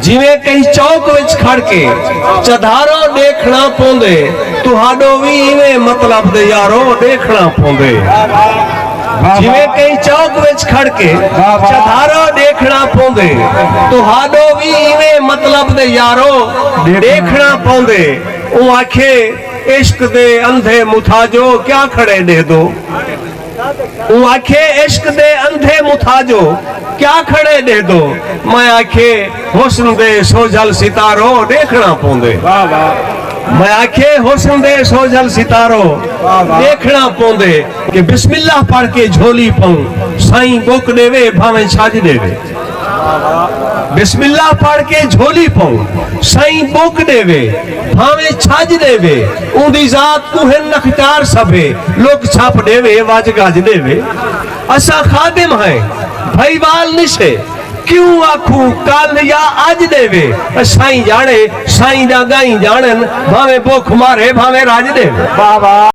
जिवें कहीं चौक विच खड़ के चधारो देखना पौंदे तुहाडो भी इवें मतलब दे यारो देखना पौंदे। जिवें कहीं चौक विच खड़ के चधारो देखना पौंदे तुहाडो भी इवें मतलब दे यारो देखना पौंदे। ओ आखे इश्क दे अंधे मुथाजो क्या खड़े दे दो। वो आखे इश्क दे अंधे मुथाजो क्या खड़े दे दो। मैं आखे हुस्न दे सोजल सितारो देखना पौंदे। मैं आखे हुस्न दे सोजल सितारो देखना पौंदे कि बिस्मिल्लाह पढ़ के झोली पाऊं साईं बुक देवे भावें छाज देवे। बिस्मिल्लाह पढ़ के झोली पाऊं साईं बुक देवे भावें छाज देवे। उदी जात कुहे नखचार सभे लोग छाप देवे वाज गाज देवे। असा खादिम है भाईवाल निशे क्यों आखू कल या आज देवे। साईं जाने साईं दा गाई जानन भावें भुख मारे भावें राज देवे।